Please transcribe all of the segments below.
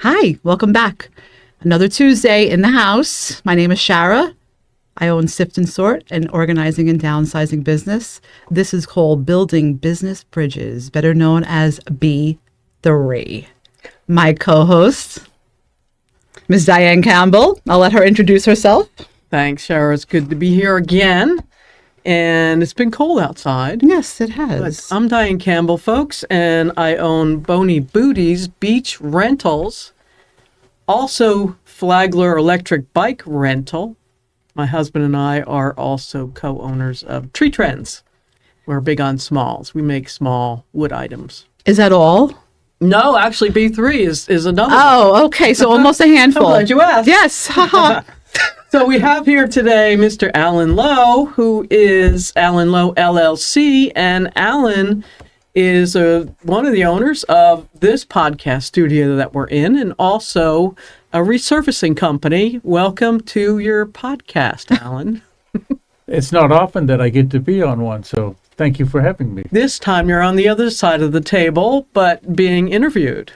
Hi, welcome back. Another Tuesday in the house. My name is Shara. I own Sift and Sort, an organizing and downsizing business. This is called Building Business Bridges, better known as B3. My co-host, Ms. Diane Campbell. I'll let her introduce herself. Thanks, Shara. It's good to be here again. And it's been cold outside. Yes, it has. But I'm Diane Campbell, folks, and I own Boney Booties Beach Rentals. Also, Flagler Electric Bike Rental. My husband and I are also co-owners of Tree Trends. We're big on smalls. We make small wood items. Is that all? No, actually, B3 is another one. Oh, okay. So almost a handful. I'm glad you asked. Yes. Haha. So we have here today Mr. Alan Lowe, who is Alan Lowe LLC, and Alan is one of the owners of this podcast studio that we're in, and also a resurfacing company. Welcome to your podcast, Alan. It's not often that I get to be on one, so thank you for having me. This time you're on the other side of the table, but being interviewed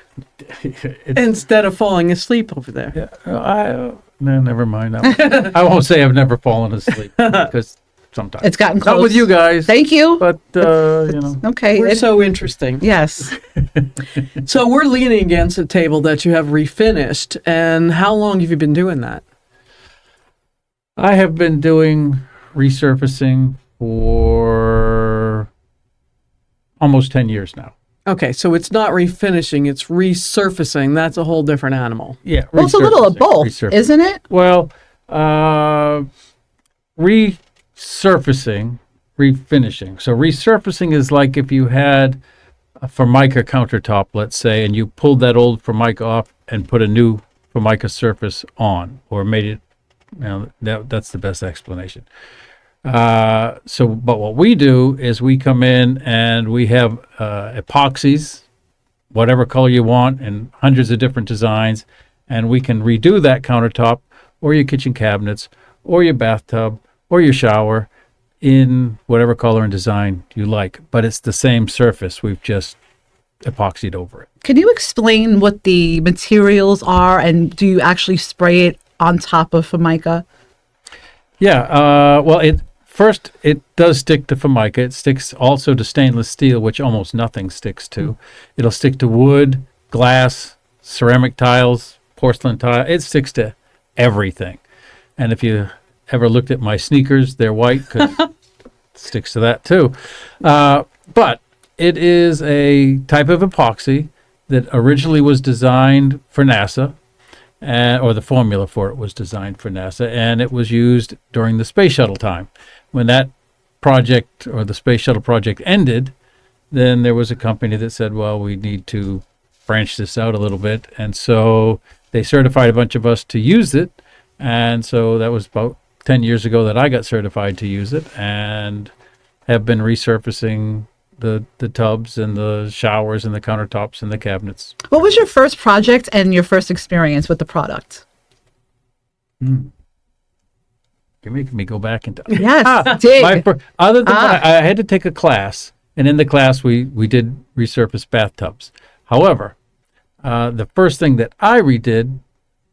instead of falling asleep over there. Yeah, no, never mind. I won't say I've never fallen asleep because sometimes It's gotten close. not with you guys. Thank you. But Okay. We're so interesting. Yes. So we're leaning against a table that you have refinished. And how long have you been doing that? I have been doing resurfacing for almost 10 years now. Okay, so it's not refinishing, it's resurfacing. That's a whole different animal. Yeah, Well, it's a little of both, resurfacing. isn't it? Well, resurfacing, refinishing. So resurfacing is like if you had a Formica countertop, let's say, and you pulled that old Formica off and put a new Formica surface on, or made it. That's the best explanation. But what we do is we come in and we have epoxies, whatever color you want, and hundreds of different designs, and we can redo that countertop or your kitchen cabinets or your bathtub or your shower in whatever color and design you like. But it's the same surface. We've just epoxied over it. Can you explain what the materials are, and do you actually spray it on top of Formica? Yeah. Well, it does stick to Formica. It sticks also to stainless steel, which almost nothing sticks to. It'll stick to wood, glass, ceramic tiles, porcelain tile. It sticks to everything. And if you ever looked at my sneakers, they're white because it sticks to that too. But it is a type of epoxy that originally was designed for NASA, or the formula for it was designed for NASA, and it was used during the space shuttle time. When that project, or the space shuttle project, ended, then there was a company that said, well, we need to branch this out a little bit. And so they certified a bunch of us to use it. And so that was about 10 years ago that I got certified to use it, and have been resurfacing the tubs and the showers and the countertops and the cabinets. What was your first project and your first experience with the product? You're making me go back into Yes, dig. Other than that, I had to take a class, and in the class we did resurface bathtubs. However, the first thing that I redid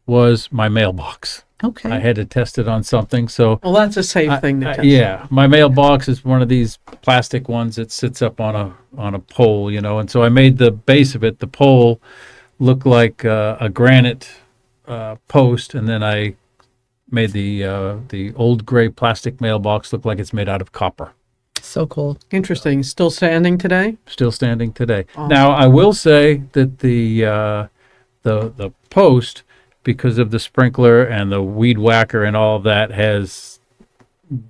was my mailbox. Okay. I had to test it on something. So Well, that's a safe thing to test. yeah, my mailbox is one of these plastic ones that sits up on a pole, and so I made the base of it, the pole, look like a granite post, and then I made the old gray plastic mailbox look like it's made out of copper. So cool. Interesting. Still standing today? Still standing today. Awesome. Now, I will say that the post, because of the sprinkler and the weed whacker and all of that, has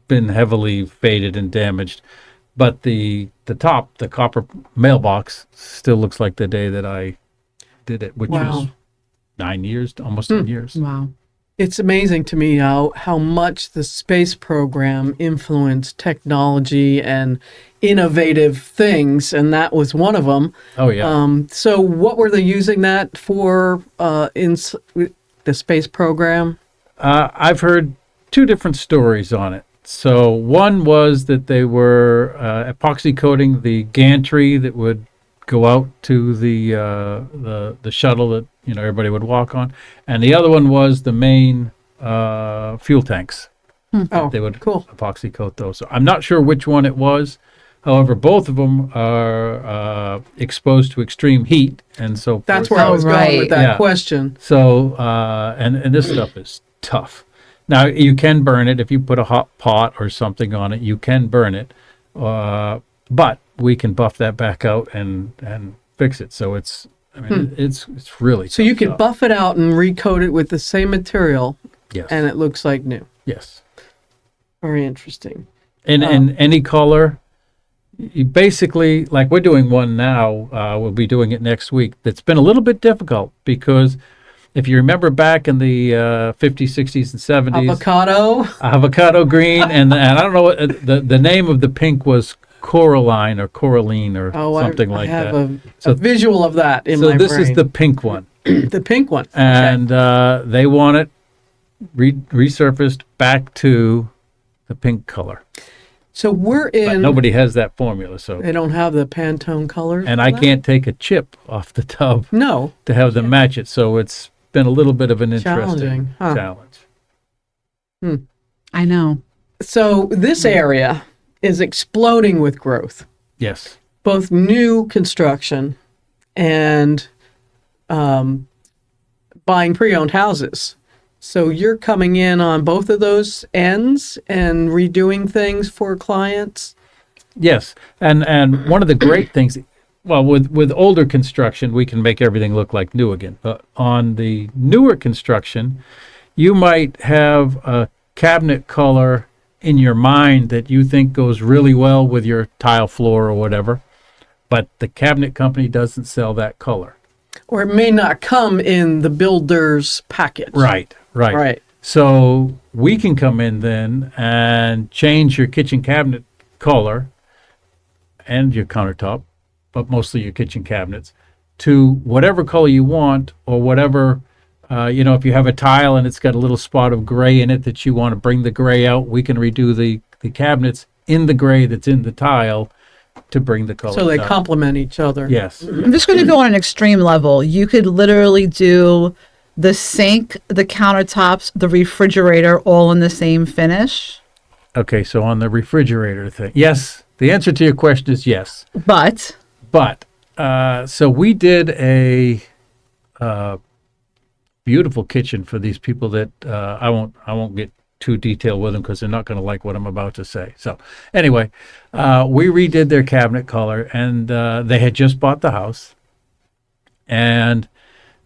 been heavily faded and damaged. But the top, the copper mailbox, still looks like the day that I did it, which was 9 years, almost 10 years. Wow. It's amazing to me how much the space program influenced technology and innovative things, and that was one of them. Oh, yeah. So what were they using that for in the space program? I've heard two different stories on it. So one was that they were epoxy coating the gantry that would go out to the shuttle that everybody would walk on, and the other one was the main fuel tanks. Oh, They would cool. epoxy coat those. So I'm not sure which one it was. However, both of them are exposed to extreme heat, and so forth. That's where I was going with that Yeah. question. So, and this stuff is tough. Now, you can burn it if you put a hot pot or something on it. You can burn it, but we can buff that back out and fix it. So it's really So tough you could stuff. buff it out and recoat it with the same material, Yes. and it looks like new. Yes. Very interesting. In any color. You basically, like we're doing one now, we'll be doing it next week. That's been a little bit difficult because if you remember back in the 50s, 60s, and 70s, avocado green, and I don't know what the name of the pink was, Coraline or something like that. I have a visual of that in my brain. So this is the pink one, the pink one. and they want it resurfaced back to the pink color. So we're But in. nobody has that formula, so They don't have the Pantone colors. and for I that? can't take a chip off the tub No. to have them match it. So it's been a little bit of an Challenging, interesting huh? challenge. I know. So this area is exploding with growth, Yes. both new construction and buying pre-owned houses. So you're coming in on both of those ends and redoing things for clients. Yes. And one of the great things, well, with older construction, we can make everything look like new again. But on the newer construction, you might have a cabinet color in your mind that you think goes really well with your tile floor or whatever, but the cabinet company doesn't sell that color. Or it may not come in the builder's package. Right. So we can come in then and change your kitchen cabinet color and your countertop, but mostly your kitchen cabinets, to whatever color you want, or whatever, if you have a tile and it's got a little spot of gray in it that you want to bring the gray out, we can redo the cabinets in the gray that's in the tile to bring the color So they out. complement each other. Yes. I'm just going to go on an extreme level. You could literally do the sink, the countertops, the refrigerator, all in the same finish. Okay, so on the refrigerator thing, yes, the answer to your question is yes. But But so we did a beautiful kitchen for these people that I won't get too detailed with them because they're not going to like what I'm about to say. So anyway, we redid their cabinet color, and they had just bought the house, and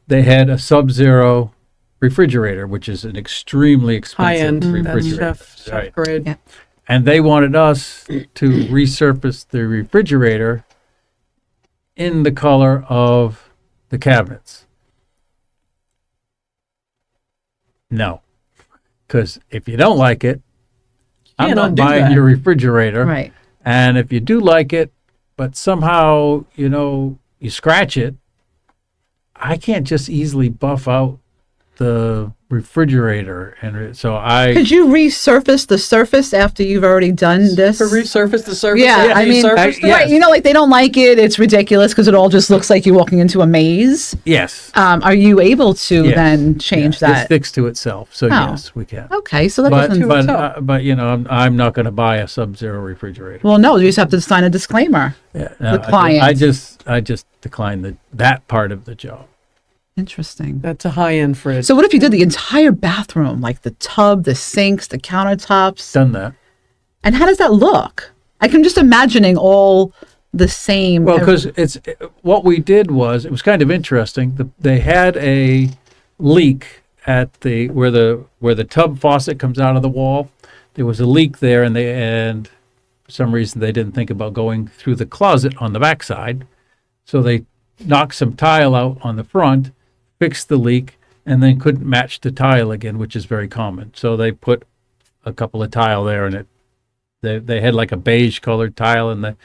they had a Sub-Zero refrigerator, which is an extremely expensive High-end. That's refrigerator. chef Right. grade. Yeah. And they wanted us to resurface the refrigerator in the color of the cabinets. No, because if you don't like it, I'm can't not undo buying that. your refrigerator. right. And if you do like it, but somehow, you scratch it, I can't just easily buff out the refrigerator. And so Could you resurface the surface after you've already done this? To resurface the surface. Yeah, after I you mean, surfaced it? yes. right, like they don't like it. It's ridiculous because it all just looks like you're walking into a maze. yes. Are you able to Yes. then change It that? sticks to itself. So yes, we can. Okay, so that But doesn't. I'm not going to buy a Sub-Zero refrigerator. Well, no, you just have to sign a disclaimer. Yeah, the client. I just declined that part of the job. Interesting. That's a high-end fridge. So what if you did the entire bathroom, like the tub, the sinks, the countertops? Done that. And how does that look? I can just imagining all the same. Well, because what we did was, it was kind of interesting. They had a leak at where the tub faucet comes out of the wall. There was a leak there, and for some reason they didn't think about going through the closet on the backside, so they knocked some tile out on the front, fixed the leak, and then couldn't match the tile again, which is very common. So they put a couple of tile there, and they had like a beige colored tile, and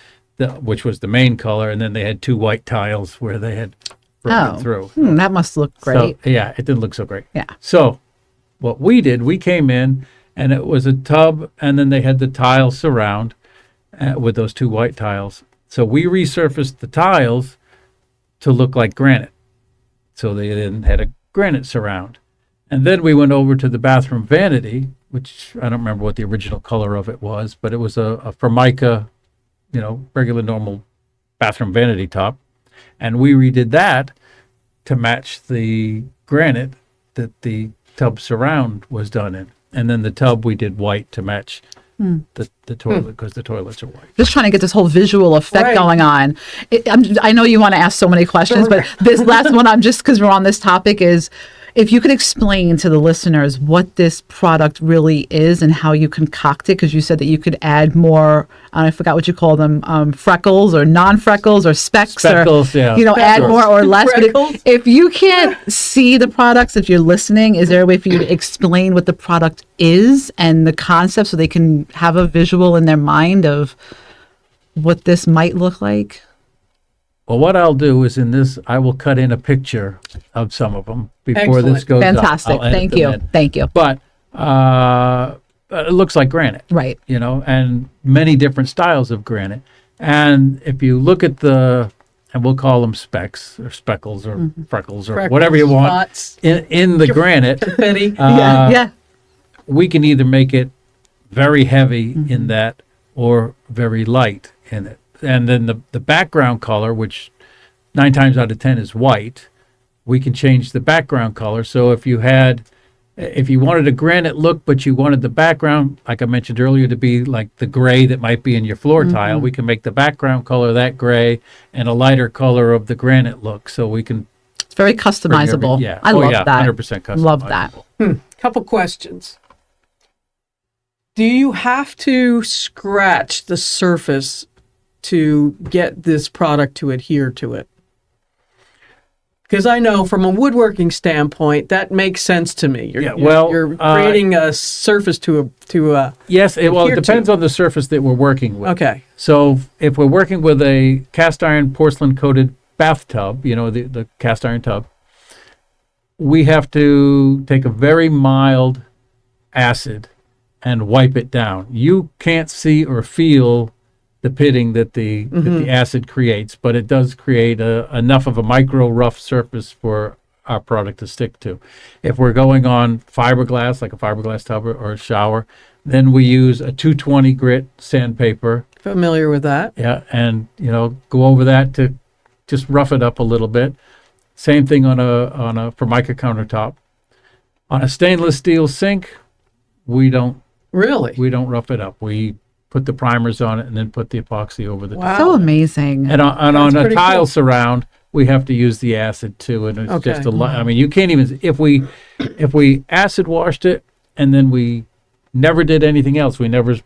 which was the main color, and then they had two white tiles where they had broken through. That must look great. So, yeah, it didn't look so great. Yeah. So what we did, we came in, and it was a tub, and then they had the tile surround with those two white tiles. So we resurfaced the tiles to look like granite. So they then had a granite surround. And then we went over to the bathroom vanity, which I don't remember what the original color of it was, but it was a Formica, regular normal bathroom vanity top. And we redid that to match the granite that the tub surround was done in. And then the tub we did white to match the toilet, because the toilets are white. Just trying to get this whole visual effect going on. I know you want to ask so many questions, but this last one, because we're on this topic, is if you could explain to the listeners what this product really is and how you concoct it, because you said that you could add more, I forgot what you call them, freckles or non-freckles or specks, Speckles, or, yeah. add more or less. But Freckles. if you can't see the products, if you're listening, is there a way for you to explain what the product is and the concept so they can have a visual in their mind of what this might look like? Well, what I'll do is I will cut in a picture of some of them before this Excellent. goes up. Fantastic. I'll edit Thank them you. in. Thank you. But it looks like granite. Right. And many different styles of granite. And if you look at and we'll call them specks or speckles or freckles or whatever you want Spots, in the granite, confetti. Yeah. we can either make it very heavy in that or very light in it. And then the background color, which 9 times out of 10 is white, we can change the background color. So if you wanted a granite look, but you wanted the background, like I mentioned earlier, to be like the gray that might be in your floor tile, we can make the background color that gray and a lighter color of the granite look. So we can. It's very customizable. Yeah. I love that. 100% customizable. Love that. Couple questions. Do you have to scratch the surface to get this product to adhere to it? Because I know from a woodworking standpoint, that makes sense to me. You're creating a surface to Yes, it adhere depends on the surface that we're working with. Okay. So if we're working with a cast iron porcelain coated bathtub, the cast iron tub, we have to take a very mild acid and wipe it down. You can't see or feel the pitting that the acid creates, but it does create enough of a micro rough surface for our product to stick to. If we're going on fiberglass, like a fiberglass tub or a shower, then we use a 220 grit sandpaper. Familiar with that. Yeah, and go over that to just rough it up a little bit. Same thing on a Formica countertop. On a stainless steel sink, we don't rough it up. We put the primers on it and then put the epoxy over the top. So amazing. And on a tile cool. surround, we have to use the acid too. And it's just I mean, you can't even, if we acid washed it and then we never did anything else, we never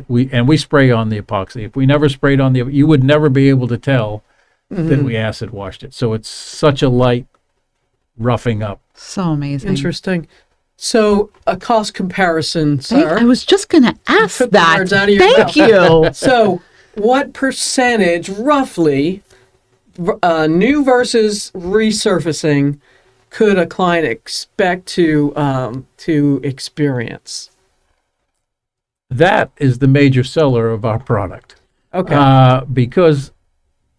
we spray on the epoxy. If we never sprayed on you would never be able to tell that we acid washed it. So it's such a light roughing up. So amazing. Interesting. So a cost comparison, sir. I was just going to ask Took the that. words out of your Thank mouth. you. So what percentage, roughly, new versus resurfacing, could a client expect to experience? That is the major seller of our product. Okay. Because,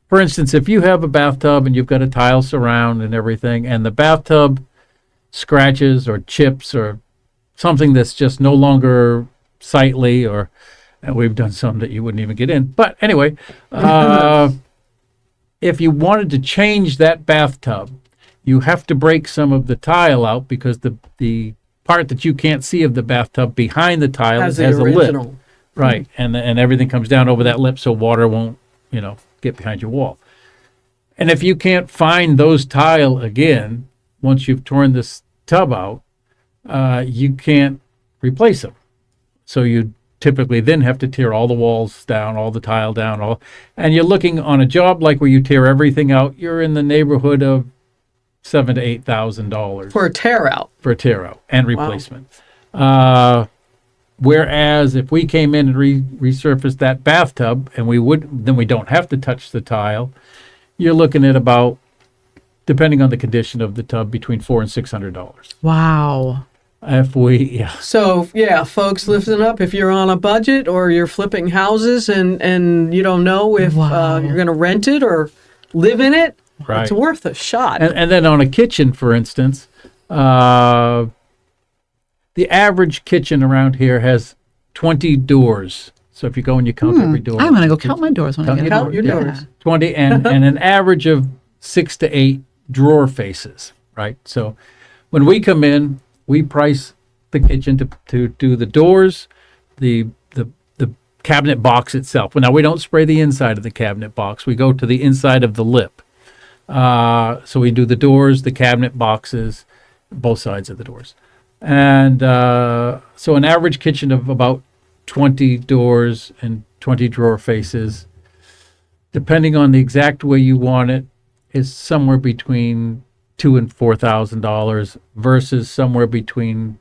for instance, if you have a bathtub and you've got a tile surround and everything, and the bathtub scratches or chips or something that's just no longer sightly, and we've done some that you wouldn't even get in. But anyway, if you wanted to change that bathtub, you have to break some of the tile out because the part that you can't see of the bathtub behind the tile has a lip. Right, and everything comes down over that lip so water won't, get behind your wall. And if you can't find those tile again, once you've torn this tub out, you can't replace them. So you typically then have to tear all the walls down, all the tile down, and you're looking on a job like where you tear everything out, you're in the neighborhood of $7,000 to $8,000 For a tear out. for a tear out and replacement. Whereas if we came in and resurfaced that bathtub and then we don't have to touch the tile, you're looking at about, depending on the condition of the tub, between $400 and $600. Wow. So folks, listen up. If you're on a budget or you're flipping houses and you don't know if you're going to rent it or live in it, Right. It's worth a shot. And then on a kitchen, for instance, the average kitchen around here has 20 doors. So if you go and you count every door. I'm going to go count my doors when I get Count home. your doors. 20 and an average of 6 to 8 drawer faces, right? So when we come in, we price the kitchen to do the doors, the cabinet box itself. Well, now we don't spray the inside of the cabinet box. We go to the inside of the lip. So we do the doors, the cabinet boxes, both sides of the doors. And so an average kitchen of about 20 doors and 20 drawer faces, depending on the exact way you want it, is somewhere between $2,000 and $4,000 versus somewhere between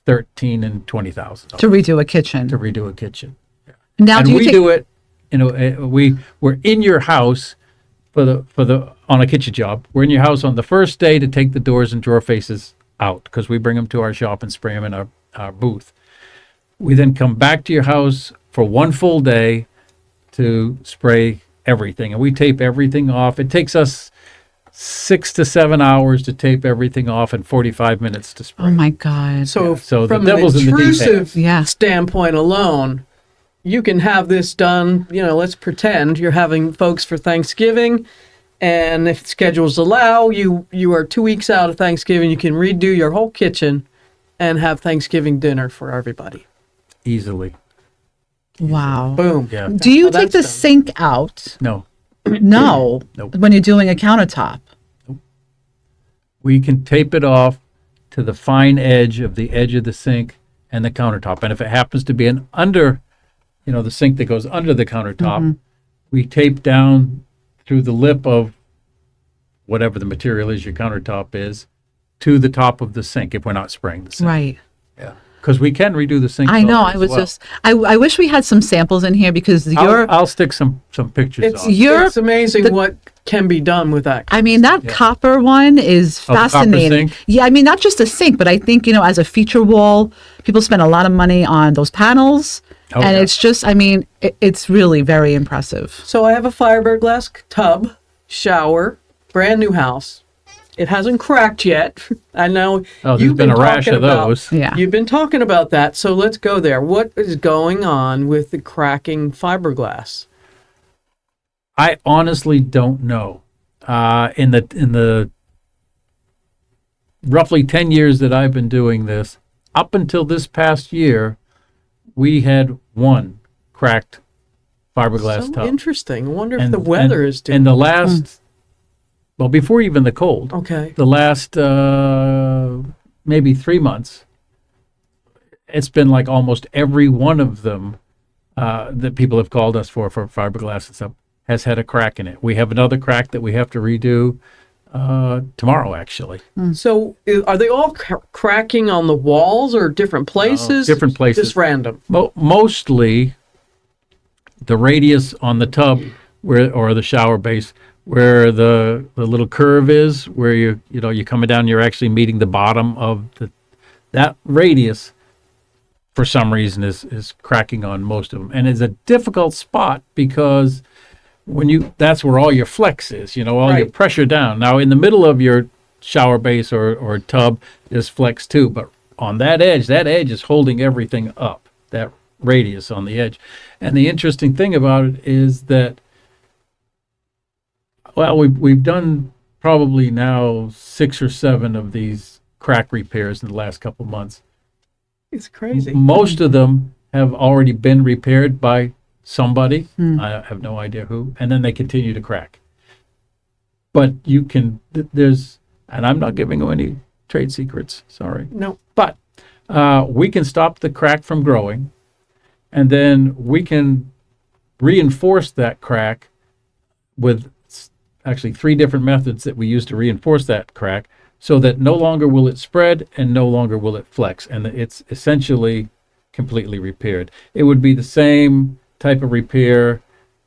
$13,000 and $20,000 To redo a kitchen. to redo a kitchen. Now, And do you we take, do it, we're in your house on a kitchen job. We're in your house on the first day to take the doors and drawer faces out because we bring them to our shop and spray them in our booth. We then come back to your house for one full day to spray everything, and we tape everything off. It takes us 6 to 7 hours to tape everything off and 45 minutes to spray. oh my God. So, So the from devil's an in the detail. intrusive Yeah. standpoint alone, you can have this done. Let's pretend you're having folks for Thanksgiving, and if schedules allow, you are 2 weeks out of Thanksgiving. You can redo your whole kitchen and have Thanksgiving dinner for everybody. Easily. Wow. Boom. Yeah. Do you how take that's the done. sink out? No. No. Nope. When you're doing a countertop. We can tape it off to the fine edge of the sink and the countertop. And if it happens to be the sink that goes under the countertop, we tape down through the lip of whatever the material is your countertop is to the top of the sink if we're not spraying the sink. Right. Yeah. Because we can redo the sink. I know. color I as was well. just. I wish we had some samples in here because I'll stick some pictures on. It's amazing what can be done with that. I mean, that copper one is Oh, the copper fascinating. sink? Yeah, I mean, not just a sink, but I think, as a feature wall, people spend a lot of money on those panels. Oh, and yeah. it's just, I mean, it's really very impressive. So I have a fiberglass tub, shower, brand new house. It hasn't cracked yet. I know Oh, there's you've been a rash talking of about- those. Yeah. You've been talking about that, so let's go there. What is going on with the cracking fiberglass? I honestly don't know. In the roughly 10 years that I've been doing this, up until this past year, we had one cracked fiberglass So tub. interesting. I wonder if the weather is doing. And the last, well, before even the cold, Okay. the last maybe 3 months, it's been like almost every one of them that people have called us for fiberglass and stuff has had a crack in it. We have another crack that we have to redo tomorrow, actually. So are they all cracking on the walls or different places? different places. Just random. Mostly the radius on the tub or the shower base where the little curve is, where you're coming down, you're actually meeting the bottom of that radius. For some reason, is cracking on most of them, and it's a difficult spot because that's where all your flex is, all your Right. pressure down. Now, in the middle of your shower base or tub, there's flex too, but on that edge is holding everything up, that radius on the edge. And the interesting thing about it is that, well, we've done probably now 6 or 7 of these crack repairs in the last couple months. It's crazy. Most of them have already been repaired by somebody. I have no idea who. And then they continue to crack. But and I'm not giving them any trade secrets, sorry. No. But we can stop the crack from growing, and then we can reinforce that crack with actually 3 different methods that we use to reinforce that crack, so that no longer will it spread and no longer will it flex, and it's essentially completely repaired. It would be the same type of repair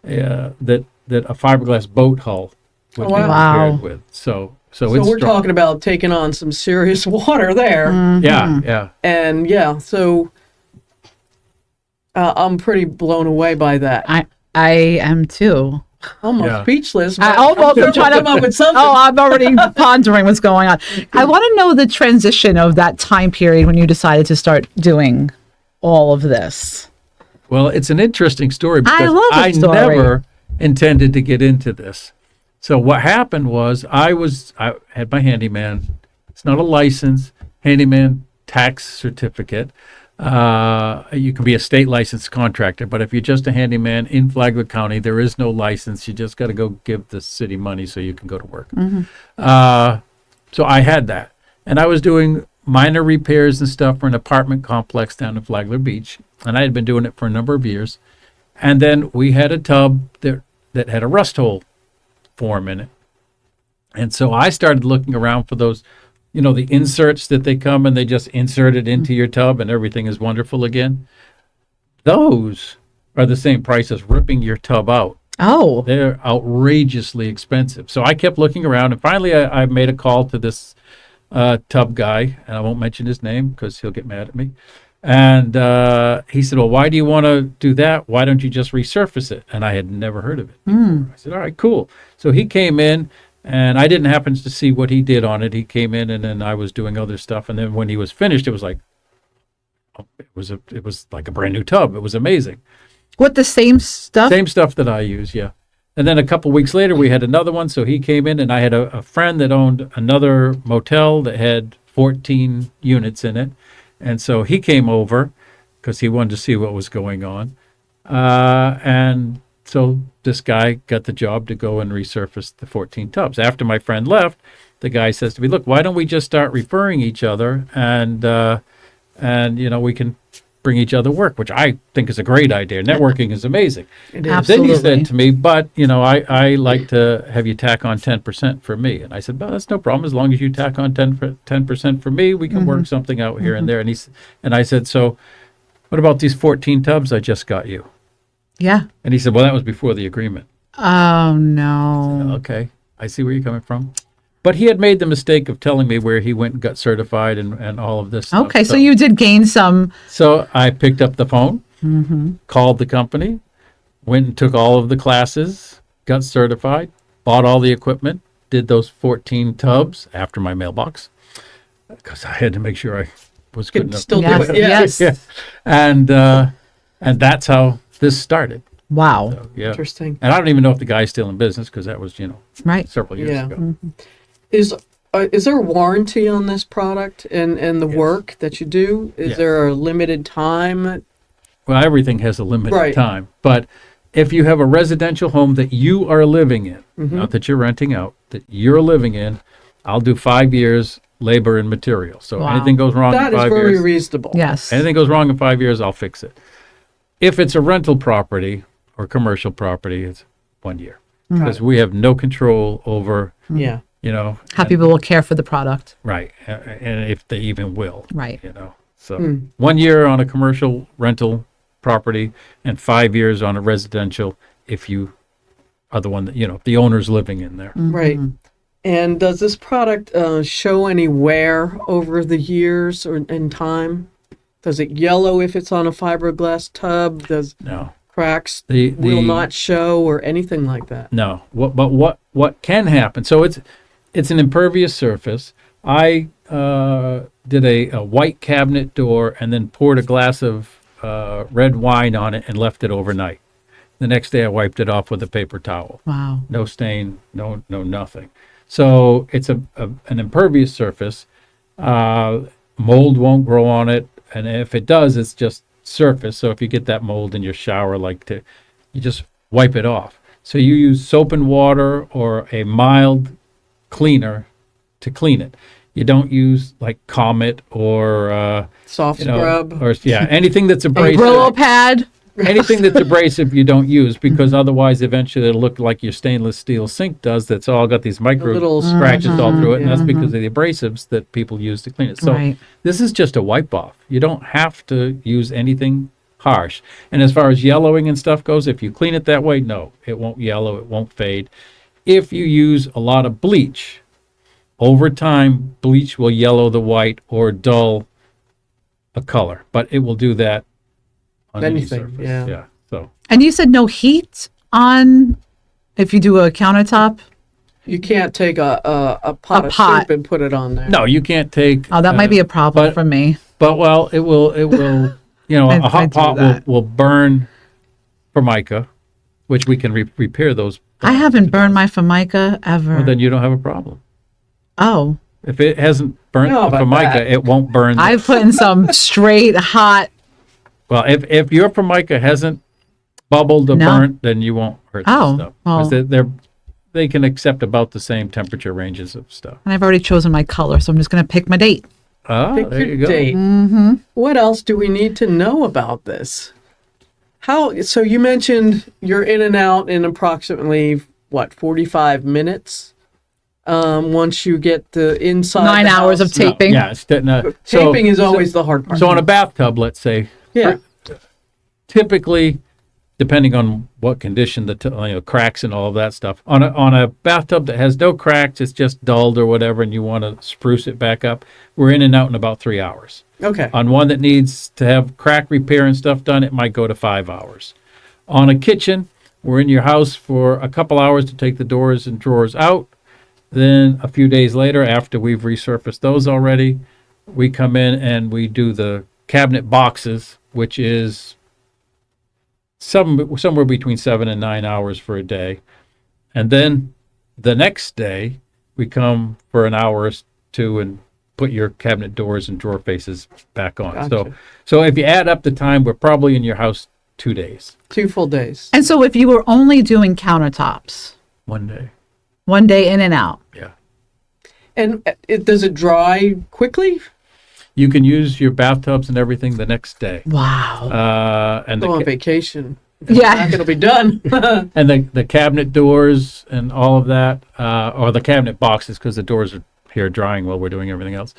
that a fiberglass boat hull would be Wow. repaired with. So So it's we're strong. talking about taking on some serious water there. Yeah. And yeah, so I'm pretty blown away by that. I am too. almost Yeah. speechless. I but almost I'm am trying to to come up with something. Oh, I'm already pondering what's going on. I want to know the transition of that time period when you decided to start doing all of this. Well, it's an interesting story because love the I story. never intended to get into this. So what happened was I had my handyman. It's not a license, handyman tax certificate. You can be a state licensed contractor, but if you're just a handyman in Flagler County, there is no license. You just got to go give the city money so you can go to work. So I had that, and I was doing minor repairs and stuff for an apartment complex down in Flagler Beach, and I had been doing it for a number of years. And then we had a tub that had a rust hole form in it, and so I started looking around for those, the inserts that they come and they just insert it into your tub and everything is wonderful again. Those are the same price as ripping your tub out. Oh, They're outrageously expensive. So I kept looking around, and finally I made a call to this tub guy, and I won't mention his name because he'll get mad at me. And he said, well, why do you want to do that? Why don't you just resurface it? And I had never heard of it before. I said, all right, cool. So he came in, and I didn't happen to see what he did on it. He came in, and then I was doing other stuff. And then when he was finished, it was like, it was like a brand new tub. It was amazing. with the same stuff? Same stuff that I use, yeah. And then a couple weeks later, we had another one. So he came in, and I had a friend that owned another motel that had 14 units in it. And so he came over because he wanted to see what was going on. And so this guy got the job to go and resurface the 14 tubs. After my friend left, the guy says to me, look, why don't we just start referring each other and we can bring each other work, which I think is a great idea. Networking is amazing. It is. Absolutely. Then he said to me, but, I like to have you tack on 10% for me. And I said, well, that's no problem. As long as you tack on 10% for me, we can work something out here and there. And I said, so what about these 14 tubs I just got you? Yeah. And he said, well, that was before the agreement. Oh, no. Okay, I see where you're coming from. But he had made the mistake of telling me where he went and got certified and all of this stuff. Okay, so you did gain some. So I picked up the phone, called the company, went and took all of the classes, got certified, bought all the equipment, did those 14 tubs after my mailbox, because I had to make sure I was good Could enough. still Yes, do it. Yeah. yes. Yeah. And that's how this started. Wow. So, yeah. Interesting. And I don't even know if the guy's still in business because that was, Right. several years Yeah. ago. Is there a warranty on this product and the work that you do? Is Yes. there a limited time? Well, everything has a limited Right. time. But if you have a residential home that you are living in, not that you're renting out, that you're living in, I'll do 5 years labor and material. So Wow. anything goes wrong That in is 5 very years, reasonable. Yes. anything goes wrong in 5 years, I'll fix it. If it's a rental property or commercial property, it's 1 year. Because we have no control over, Yeah. How people will care for the product. right, and if they even will. Right. So 1 year on a commercial rental property and 5 years on a residential if you are the one that, if the owner's living in there. Right. And does this product show any wear over the years or in time? Does it yellow if it's on a fiberglass tub? Does No. cracks The- will the- not show or anything like that? No. What can happen? So it's an impervious surface. I did a white cabinet door and then poured a glass of red wine on it and left it overnight. The next day I wiped it off with a paper towel. Wow. No stain, no nothing. So it's an impervious surface. Mold won't grow on it, and if it does, it's just surface. So if you get that mold in your shower, you just wipe it off. So you use soap and water or a mild cleaner to clean it. You don't use like Comet or Soft scrub? or anything that's A abrasive. Brillo pad. Anything that's abrasive you don't use, because otherwise eventually it'll look like your stainless steel sink does, that's all got these micro little scratches all through it, and that's yeah. because of the abrasives that people use to clean it. So Right. this is just a wipe off. You don't have to use anything harsh. And as far as yellowing and stuff goes, if you clean it that way, no, it won't yellow, it won't fade. If you use a lot of bleach, over time bleach will yellow the white or dull a color, but it will do that on any Anything, surface. yeah. Yeah. So And you said no heat on If you do a countertop, You can't take a pot of pot. soup and put it on there. No, you can't take. oh, that might be a problem but- for me. But well, it will. You know, I a hot do pot that. will burn Formica, which we can repair those. I haven't burned my Formica ever. Well, then you don't have a problem. Oh, If it hasn't burnt No, the about Formica, that. it won't burn. I've put in some straight hot. Well, if your Formica hasn't bubbled or No. burnt, then you won't hurt Oh, the stuff. 'Cause well. they can accept about the same temperature ranges of stuff. And I've already chosen my color, so I'm just going to pick my date. Ah, Pick there your you go. date. Mm-hmm. What else do we need to know about this? So you mentioned you're in and out in approximately, 45 minutes? Once you get the inside 9 the hours house? of taping. No, yeah, so Taping is always the hard part. so on a bathtub, let's say, Yeah. typically, depending on what condition cracks and all of that stuff. On a bathtub that has no cracks, it's just dulled or whatever, and you want to spruce it back up, we're in and out in about 3 hours. Okay. On one that needs to have crack repair and stuff done, it might go to 5 hours. On a kitchen, we're in your house for a couple hours to take the doors and drawers out. Then a few days later, after we've resurfaced those already, we come in and we do the cabinet boxes, which is somewhere between 7 and 9 hours for a day. And then the next day, we come for an hour or two and put your cabinet doors and drawer faces back on. Gotcha. So if you add up the time, we're probably in your house 2 days, 2 full days. And so if you were only doing countertops, 1 day. 1 day in and out. Yeah. And does it dry quickly? You can use your bathtubs and everything the next day. Wow. And Go on the, vacation. Yeah. It'll be done. and the cabinet doors and all of that, or the cabinet boxes, because the doors are here drying while we're doing everything else.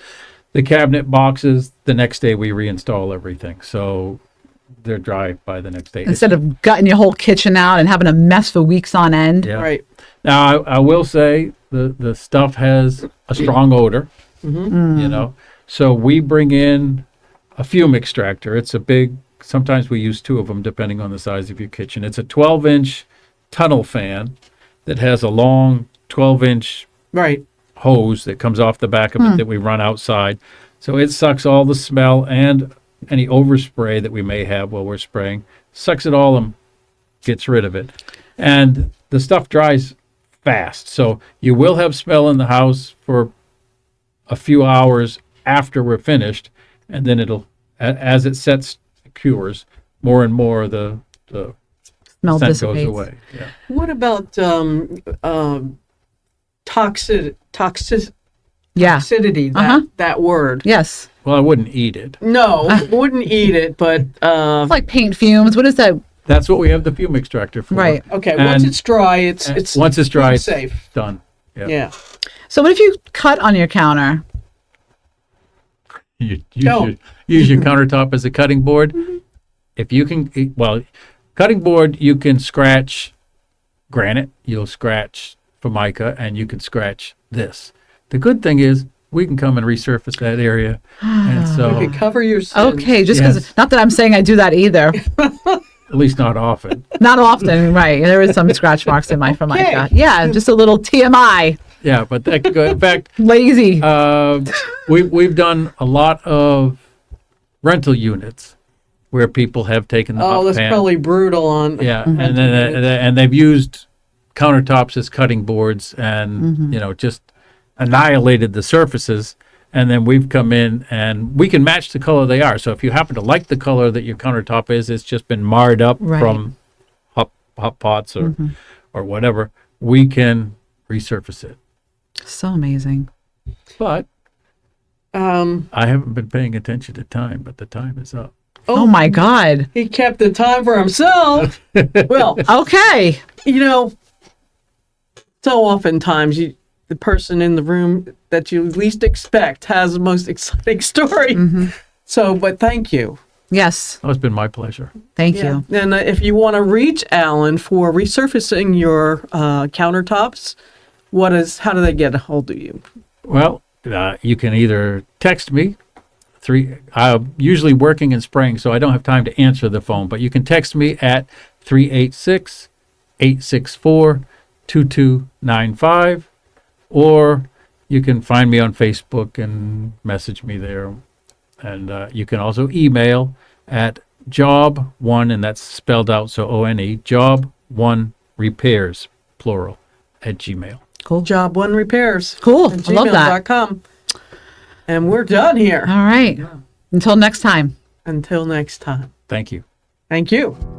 The cabinet boxes, the next day we reinstall everything. So they're dry by the next day. Instead of gutting your whole kitchen out and having a mess for weeks on end. Yeah. Right. Now, I will say the stuff has a strong odor, you know. So we bring in a fume extractor. It's a big, sometimes we use 2 of them depending on the size of your kitchen. It's a 12-inch tunnel fan that has a long 12-inch Right. hose that comes off the back of it that we run outside. So it sucks all the smell and any overspray that we may have while we're spraying, sucks it all and gets rid of it. And the stuff dries fast. So you will have smell in the house for a few hours after we're finished, and then it'll, as it sets, cures, more and more the Smell scent dissipates. goes away. Yeah. What about toxicity? Yeah. Toxicity, Uh-huh. that word. Yes. Well, I wouldn't eat it. No, wouldn't eat it, but It's like paint fumes. What is that? That's what we have the fume extractor for. Right. okay. And- Once it's dry, it's once it's dry, food it's safe. done. Yeah. Yeah. So what if you cut on your counter? You Don't. use your countertop as a cutting board. If you can, well, cutting board, you can scratch granite, you'll scratch Formica, and you can scratch this. The good thing is we can come and resurface that area. And so, Okay, cover your sins. Okay, just because, Yes. not that I'm saying I do that either. at least not often. Not often, right. There is some scratch marks in my Formica. Okay. Yeah, just a little TMI. Yeah, but that could go. In fact, Lazy. we've done a lot of rental units where people have taken the Oh, hot that's pan. probably brutal on. Yeah, and then and they've used countertops as cutting boards, and just annihilated the surfaces. And then we've come in and we can match the color they are. So if you happen to like the color that your countertop is, it's just been marred up Right. from hot pots or whatever, we can resurface it. So amazing. But Um. I haven't been paying attention to time, but the time is up. Oh my God. He kept the time for himself. Well, Okay. so oftentimes the person in the room that you least expect has the most exciting story. So, but thank you. Yes. Oh, it's been my pleasure. Thank you. And if you want to reach Alan for resurfacing your countertops, how do they get a hold of you? Well, you can either text me. I'm usually working and spraying, so I don't have time to answer the phone, but you can text me at 386-864-0255. 2295, or you can find me on Facebook and message me there. And you can also email at job1, and that's spelled out, so O-N-E, job1repairs, plural, at Gmail. Cool. Job One Repairs. Cool. At I love that. gmail.com. And we're done here. All right. Until next time. Until next time. Thank you. Thank you.